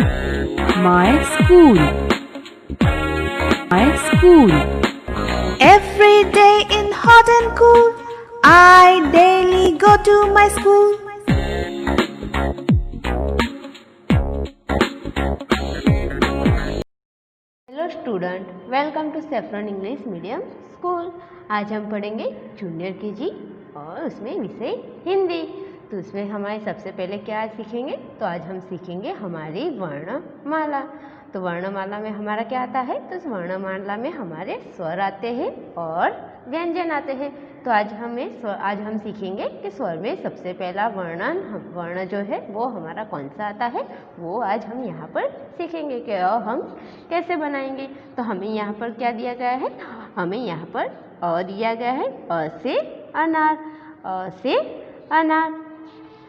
My school. My school. Every day in hot and cool, I daily go to my school. Hello student, welcome to saffron English medium school. आज हम पढ़ेंगे junior KG और उसमें विषय हिंदी। तो उसमें हमारे सबसे पहले क्या सीखेंगे, तो आज हम सीखेंगे हमारी वर्णमाला। तो वर्णमाला में हमारा क्या आता है, तो इस वर्णमाला में हमारे स्वर आते हैं और व्यंजन आते हैं। तो आज हम सीखेंगे कि स्वर में सबसे पहला वर्ण जो है वो हमारा कौन सा आता है, वो आज हम यहाँ पर सीखेंगे कि हम कैसे बनाएंगे। तो हमें यहाँ पर क्या दिया गया है, हमें यहाँ पर अ दिया गया है, अ से अनार, अ से अनार।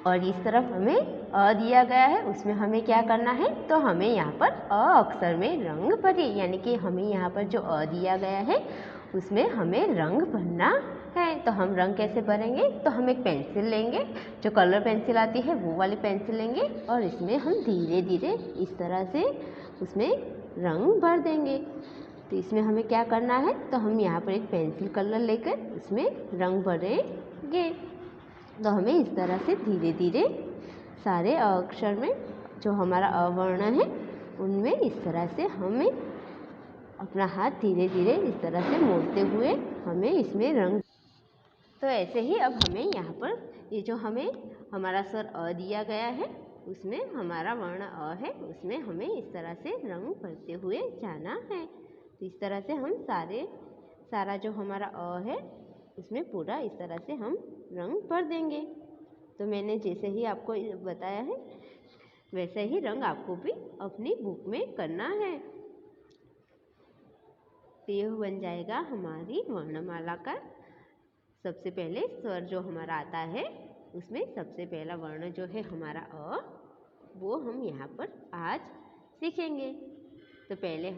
और इस तरफ हमें अ दिया गया है, उसमें हमें क्या करना है, तो हमें यहाँ पर अ अक्षर में रंग भरिए, यानी कि हमें यहाँ पर जो अ दिया गया है उसमें हमें रंग भरना है। तो हम रंग कैसे भरेंगे, तो हम एक पेंसिल लेंगे, जो कलर पेंसिल आती है वो वाली पेंसिल लेंगे और इसमें हम धीरे धीरे इस तरह से उसमें रंग भर देंगे। तो इसमें हमें क्या करना है, तो हम यहाँ पर एक पेंसिल कलर लेकर उसमें रंग भरेंगे। तो हमें इस तरह से धीरे धीरे सारे अक्षर में जो हमारा अवर्ण है उनमें इस तरह से हमें अपना हाथ धीरे धीरे इस तरह से मोड़ते हुए हमें इसमें रंग। तो ऐसे ही अब हमें यहाँ पर ये जो हमें हमारा स्वर अ दिया गया है उसमें हमारा वर्ण अ है, उसमें हमें इस तरह से रंग भरते हुए जाना है। तो इस तरह से हम सारा जो हमारा अ है उसमें पूरा इस तरह से हम रंग भर देंगे। तो मैंने जैसे ही आपको बताया है वैसे ही रंग आपको भी अपनी बुक में करना है। तो यह बन जाएगा हमारी वर्णमाला का सबसे पहले स्वर जो हमारा आता है उसमें सबसे पहला वर्ण जो है हमारा अ, वो हम यहाँ पर आज सीखेंगे। तो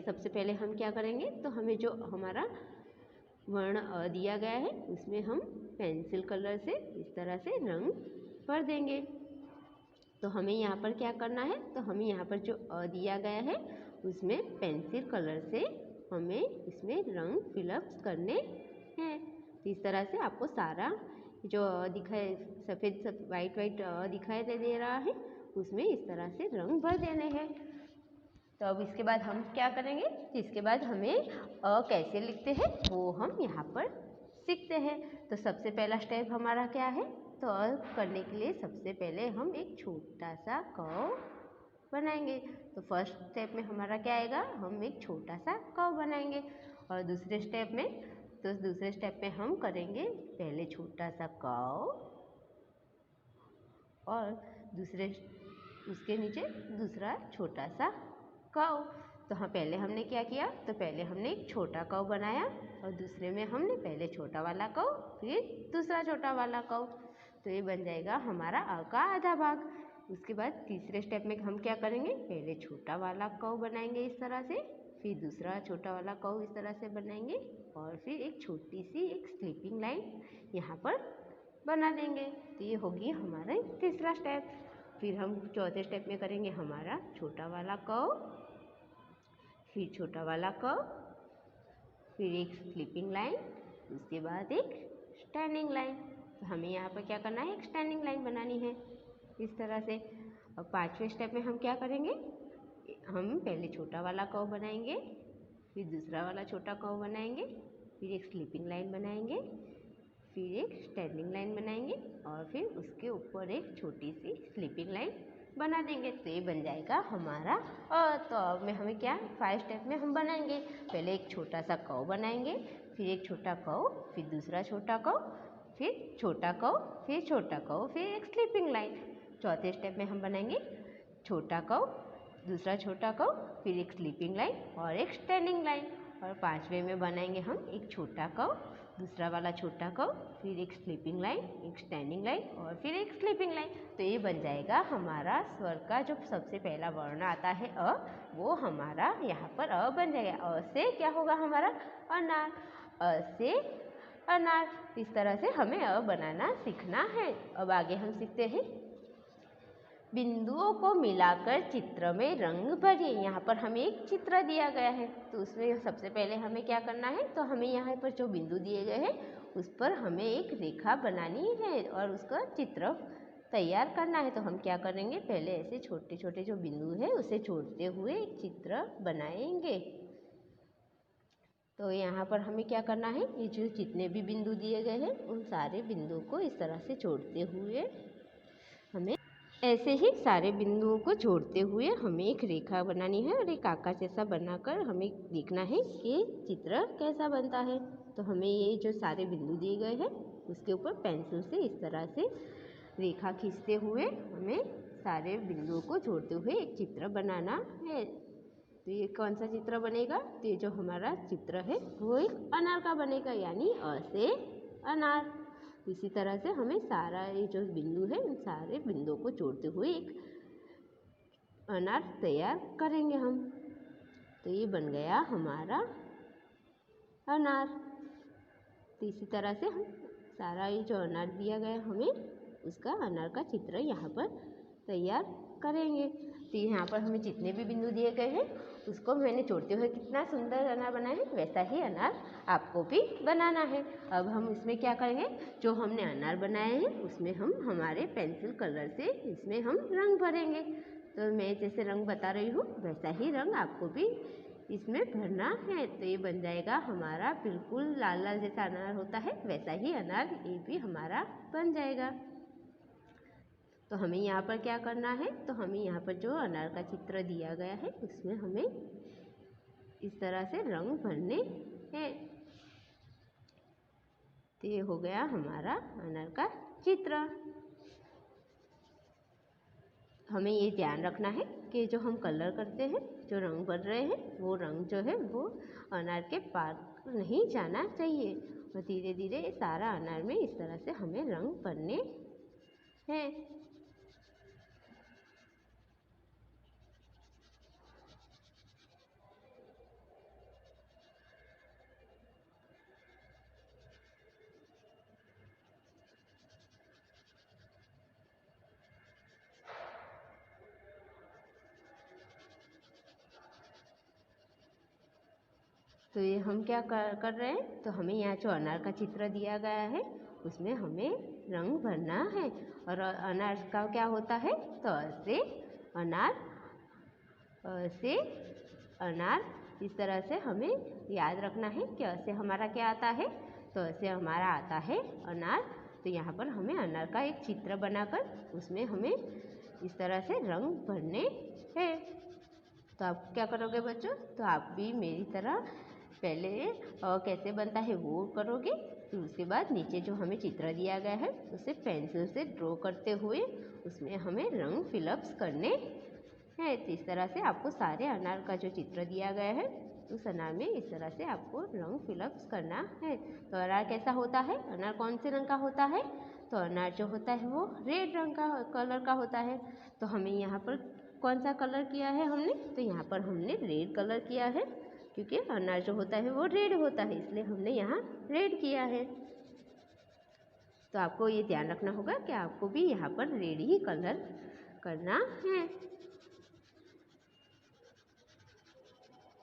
सबसे पहले हम क्या करेंगे, तो हमें जो हमारा वर्ण अ दिया गया है उसमें हम पेंसिल कलर से इस तरह से रंग भर देंगे। तो हमें यहाँ पर क्या करना है, तो हमें यहाँ पर जो अ दिया गया है उसमें पेंसिल कलर से हमें इसमें रंग फिलअप करने हैं। तो इस तरह से आपको सारा जो दिखाई सफ़ेद वाइट दिखाई दे रहा है उसमें इस तरह से रंग भर देने हैं। तो अब इसके बाद हम क्या करेंगे, इसके बाद हमें अ कैसे लिखते हैं वो हम यहाँ पर सीखते हैं। तो सबसे पहला स्टेप हमारा क्या है, तो अ करने के लिए सबसे पहले हम एक छोटा सा क बनाएंगे। तो फर्स्ट स्टेप में हमारा क्या आएगा, हम एक छोटा सा क बनाएंगे। और दूसरे स्टेप में हम करेंगे पहले छोटा सा क और उसके नीचे दूसरा छोटा सा क। तो हाँ, पहले हमने क्या किया, तो पहले हमने एक छोटा क बनाया और दूसरे में हमने पहले छोटा वाला क फिर दूसरा छोटा वाला क। तो ये बन जाएगा हमारा अ का आधा भाग। उसके बाद तीसरे स्टेप में हम क्या करेंगे, पहले छोटा वाला क बनाएंगे इस तरह से, फिर दूसरा छोटा वाला क इस तरह से बनाएंगे और फिर एक छोटी सी एक स्लीपिंग लाइन यहाँ पर बना देंगे। तो ये होगी हमारा तीसरा स्टेप। फिर हम चौथे स्टेप में करेंगे हमारा छोटा वाला क, फिर छोटा वाला क, फिर एक स्लीपिंग लाइन, उसके बाद एक स्टैंडिंग लाइन। तो हमें यहाँ पर क्या करना है, एक स्टैंडिंग लाइन बनानी है इस तरह से। और पांचवें स्टेप में हम क्या करेंगे, हम पहले छोटा वाला क बनाएंगे, फिर दूसरा वाला छोटा क बनाएंगे, फिर एक स्लीपिंग लाइन बनाएंगे, फिर एक स्टैंडिंग लाइन बनाएंगे और फिर उसके ऊपर एक छोटी सी स्लीपिंग लाइन बना देंगे। तो ये बन जाएगा हमारा अ। तो अब में हमें क्या 5 स्टेप में हम बनाएंगे, पहले एक छोटा सा क बनाएंगे, फिर एक छोटा क, फिर दूसरा छोटा क, फिर छोटा क, फिर छोटा क, फिर एक स्लीपिंग लाइन। चौथे स्टेप में हम बनाएंगे छोटा क, दूसरा छोटा क, फिर एक स्लीपिंग लाइन और एक स्टैंडिंग लाइन। और पांचवें में बनाएंगे हम एक छोटा क, दूसरा वाला छोटा क, फिर एक स्लीपिंग लाइन, एक स्टैंडिंग लाइन और फिर एक स्लीपिंग लाइन। तो ये बन जाएगा हमारा स्वर का जो सबसे पहला वर्ण आता है अ, वो हमारा यहाँ पर अ बन जाएगा। अ से क्या होगा हमारा अनार, अ से अनार। इस तरह से हमें अ बनाना सीखना है। अब आगे हम सीखते हैं बिंदुओं को मिलाकर चित्र में रंग भरिए। यहाँ पर हमें एक चित्र दिया गया है, तो उसमें सबसे पहले हमें क्या करना है, तो हमें यहाँ पर जो बिंदु दिए गए हैं उस पर हमें एक रेखा बनानी है और उसका चित्र तैयार करना है। तो हम क्या करेंगे, पहले ऐसे छोटे छोटे जो बिंदु है उसे जोड़ते हुए एक चित्र बनाएंगे। तो यहाँ पर हमें क्या करना है, ये जो जितने भी बिंदु दिए गए हैं उन सारे बिंदुओं को इस तरह से जोड़ते हुए हमें ऐसे ही सारे बिंदुओं को जोड़ते हुए हमें एक रेखा बनानी है और एक आकार जैसा बनाकर हमें देखना है कि चित्र कैसा बनता है। तो हमें ये जो सारे बिंदु दिए गए हैं उसके ऊपर पेंसिल से इस तरह से रेखा खींचते हुए हमें सारे बिंदुओं को जोड़ते हुए एक चित्र बनाना है। तो ये कौन सा चित्र बनेगा, तो ये जो हमारा चित्र है वो एक अनार का बनेगा, यानी अ से अनार। इसी तरह से हमें सारा ये जो बिंदु है उन सारे बिंदुओं को जोड़ते हुए एक अनार तैयार करेंगे हम। तो ये बन गया हमारा अनार। तो इसी तरह से हम सारा ये जो अनार दिया गया हमें उसका अनार का चित्र यहाँ पर तैयार करेंगे। तो यहाँ पर हमें जितने भी बिंदु दिए गए हैं उसको मैंने जोड़ते हुए कितना सुंदर अनार बनाया है, वैसा ही अनार आपको भी बनाना है। अब हम इसमें क्या करेंगे, जो हमने अनार बनाए हैं उसमें हम हमारे पेंसिल कलर से इसमें हम रंग भरेंगे। तो मैं जैसे रंग बता रही हूँ वैसा ही रंग आपको भी इसमें भरना है। तो ये बन जाएगा हमारा बिल्कुल लाल लाल जैसा अनार होता है वैसा ही अनार ये भी हमारा बन जाएगा। तो हमें यहाँ पर क्या करना है, तो हमें यहाँ पर जो अनार का चित्र दिया गया है उसमें हमें इस तरह से रंग भरने हैं। तो ये हो गया हमारा अनार का चित्र। हमें ये ध्यान रखना है कि जो हम कलर करते हैं, जो रंग भर रहे हैं वो रंग जो है वो अनार के पार नहीं जाना चाहिए और धीरे धीरे सारा अनार में इस तरह से हमें रंग भरने हैं। तो ये हम क्या कर रहे हैं, तो हमें यहाँ जो अनार का चित्र दिया गया है उसमें हमें रंग भरना है। और अनार का क्या होता है, तो ऐसे अनार, ऐसे अनार, इस तरह से हमें याद रखना है कि ऐसे हमारा क्या आता है, तो ऐसे हमारा आता है अनार। तो यहाँ पर हमें अनार का एक चित्र बनाकर उसमें हमें इस तरह से रंग भरने हैं। तो आप क्या करोगे बच्चों, तो आप भी मेरी तरह पहले कैसे बनता है वो करोगे, फिर उसके बाद नीचे जो हमें चित्र दिया गया है उसे पेंसिल से ड्रॉ करते हुए उसमें हमें रंग फिलअप्स करने हैं। तो इस तरह से आपको सारे अनार का जो चित्र दिया गया है उस अनार में इस तरह से आपको रंग फिलअप्स करना है। तो अनार कैसा होता है, अनार कौन से रंग का होता है, तो अनार जो होता है वो रेड रंग का कलर का होता है। तो हमें यहाँ पर कौन सा कलर किया है हमने, तो यहाँ पर हमने रेड कलर किया है, क्योंकि अनार जो होता है वो रेड होता है इसलिए हमने यहाँ रेड किया है। तो आपको ये ध्यान रखना होगा कि आपको भी यहाँ पर रेड ही कलर करना है।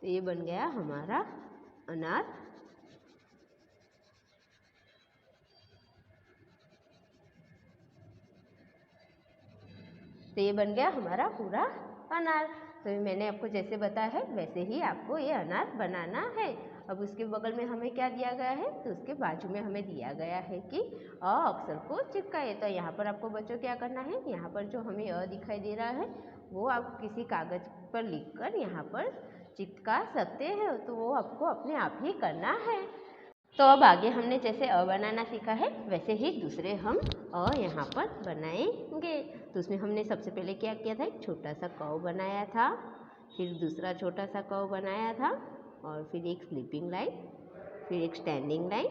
तो ये बन गया हमारा अनार। तो ये बन गया हमारा पूरा अनार। तो मैंने आपको जैसे बताया है वैसे ही आपको ये अनार बनाना है। अब उसके बगल में हमें क्या दिया गया है, तो उसके बाजू में हमें दिया गया है कि अ अक्षर को चिपकाए। तो यहाँ पर आपको बच्चों क्या करना है, यहाँ पर जो हमें अ दिखाई दे रहा है वो आप किसी कागज पर लिखकर यहाँ पर चिपका सकते हैं। तो वो आपको अपने आप ही करना है। तो अब आगे हमने जैसे अ बनाना सीखा है वैसे ही दूसरे हम अ यहाँ पर बनाएंगे। तो उसमें हमने सबसे पहले क्या किया था, एक छोटा सा कौ बनाया था, फिर दूसरा छोटा सा कौ बनाया था, और फिर एक स्लीपिंग लाइन, फिर एक स्टैंडिंग लाइन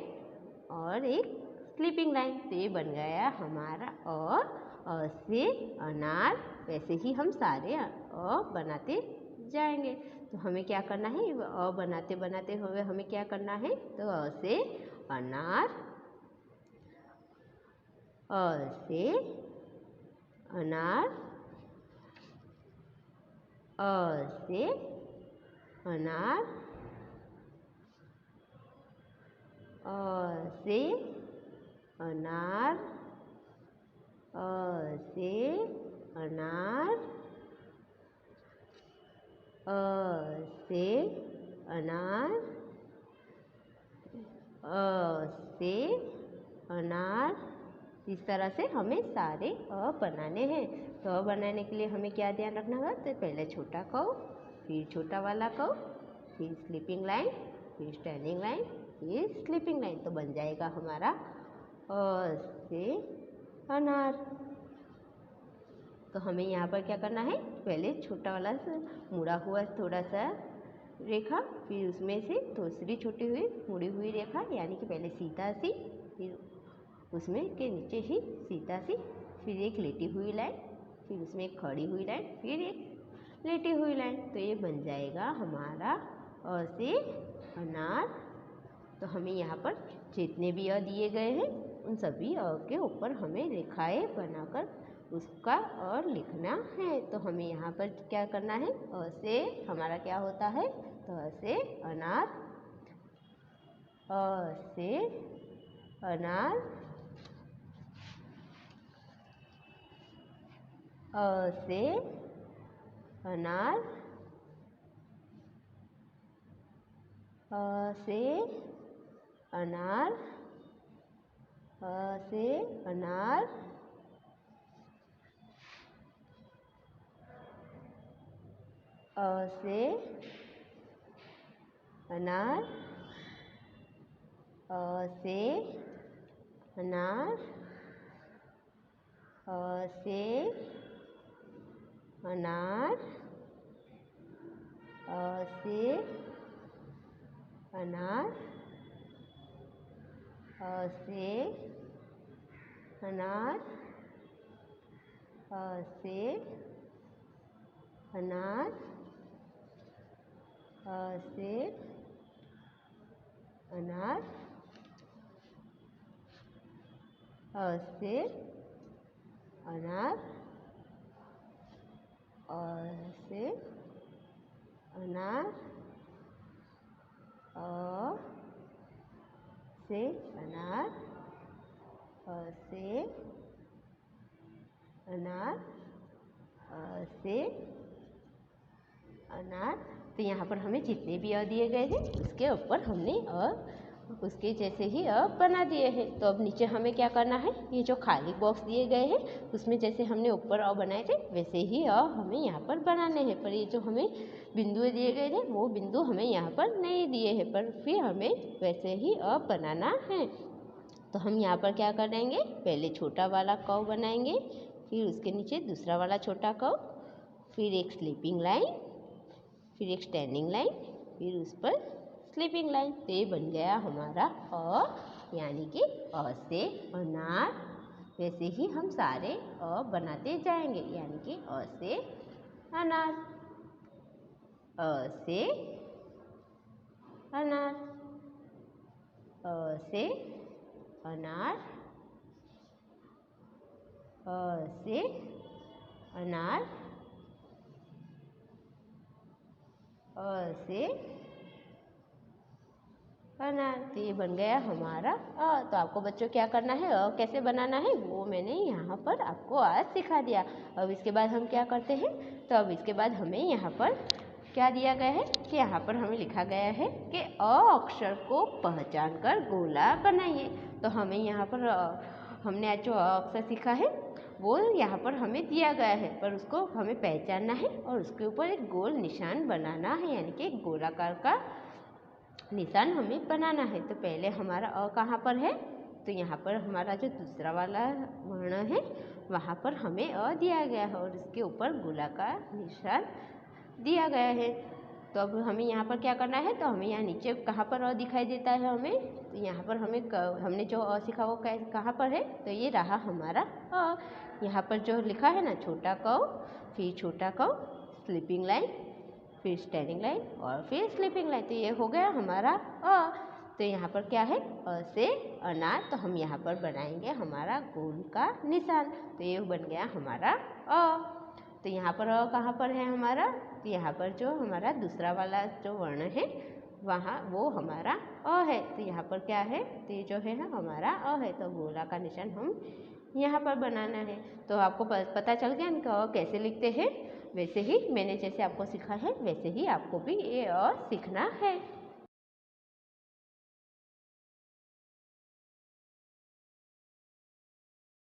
और एक स्लीपिंग लाइन। तो ये बन गया हमारा अ से अनार। वैसे ही हम सारे अ बनाते जाएंगे। तो हमें क्या करना है, अ बनाते बनाते हुए हमें क्या करना है, तो अ से अनार, अ से अनार, से अनार, से अनार, से अनार, से अनार, से अनार। इस तरह से हमें सारे बनाने हैं। तो बनाने के लिए हमें क्या ध्यान रखना होगा? तो पहले छोटा कौ, फिर छोटा वाला कौ, फिर स्लीपिंग लाइन, फिर स्टैंडिंग लाइन, फिर स्लीपिंग लाइन। तो बन जाएगा हमारा से अनार। तो हमें यहाँ पर क्या करना है? पहले छोटा वाला मुड़ा हुआ थोड़ा सा रेखा, फिर उसमें से दूसरी छोटी हुई मुड़ी हुई रेखा, यानी कि पहले सीधा सी, फिर उसमें के नीचे ही सीधा सी, फिर एक लेटी हुई लाइन, फिर उसमें एक खड़ी हुई लाइन, फिर एक लेटी हुई लाइन। तो ये बन जाएगा हमारा से अनार। तो हमें यहाँ पर जितने भी दिए गए हैं उन सभी के ऊपर हमें रेखाएं बनाकर उसका और लिखना है। तो हमें यहाँ पर क्या करना है? से हमारा क्या होता है? तो से अनार, से अनार, से अनार, से अनार, से अनार, से अनार, से अनार, से अनार, से अनार, से अनार, से अनार, से अनार, से अनार, से अनार, से अनार, से अनार, से अनार। तो यहाँ पर हमें जितने भी दिए गए थे उसके ऊपर हमने उसके जैसे ही बना दिए हैं। तो अब नीचे हमें क्या करना है? ये जो खाली बॉक्स दिए गए हैं उसमें जैसे हमने ऊपर बनाए थे वैसे ही हमें यहाँ पर बनाने हैं। पर ये जो हमें बिंदु दिए गए थे वो बिंदु हमें यहाँ पर नहीं दिए हैं, पर फिर हमें वैसे ही बनाना है। तो हम यहाँ पर क्या करेंगे? पहले छोटा वाला कौ बनाएंगे, फिर उसके नीचे दूसरा वाला छोटा कौ, फिर एक स्लीपिंग लाइन, फिर एक स्टैंडिंग लाइन, फिर उस पर स्लीपिंग लाइन। तो ये बन गया हमारा यानी कि से अनार। वैसे ही हम सारे बनाते जाएंगे, यानी कि से अनार, से अनार, से अनार, से अनार, से अनार। तो ये बन गया हमारा तो आपको बच्चों क्या करना है कैसे बनाना है वो मैंने यहाँ पर आपको आज सिखा दिया। अब इसके बाद हम क्या करते हैं? तो अब इसके बाद हमें यहाँ पर क्या दिया गया है कि यहाँ पर हमें लिखा गया है कि अक्षर को पहचान कर गोला बनाइए। तो हमें यहाँ पर हमने आज जो अक्षर सीखा है वो यहाँ पर हमें दिया गया है, पर उसको हमें पहचानना है और उसके ऊपर एक गोल निशान बनाना है, यानी कि एक गोलाकार का निशान हमें बनाना है। तो पहले हमारा कहाँ पर है? तो यहाँ पर हमारा जो दूसरा वाला वर्ण है वहाँ पर हमें दिया गया है और इसके ऊपर गोलाकार निशान दिया गया है। तो अब हमें यहाँ पर क्या करना है? तो हमें यहाँ नीचे कहाँ पर दिखाई देता है हमें? तो यहाँ पर हमने जो सीखा वो कहाँ पर है? तो ये रहा हमारा यहाँ पर जो लिखा है ना, छोटा कौ, फिर छोटा कौ, स्लीपिंग लाइन, फिर स्टैंडिंग लाइन और फिर स्लीपिंग लाइन। तो ये हो गया हमारा तो यहाँ पर क्या है? से अनार। तो हम यहाँ पर बनाएंगे हमारा गोल का निशान। तो ये बन गया हमारा तो यहाँ पर कहाँ पर है हमारा? तो यहाँ पर जो हमारा दूसरा वाला जो वर्ण है वहाँ वो हमारा अ है। तो यहाँ पर क्या है, तो ये जो है हमारा अ है, तो गोला का निशान हम यहाँ पर बनाना है। तो आपको पता चल गया ना कि अ कैसे लिखते हैं। वैसे ही मैंने जैसे आपको सिखा है वैसे ही आपको भी ये अ सीखना है।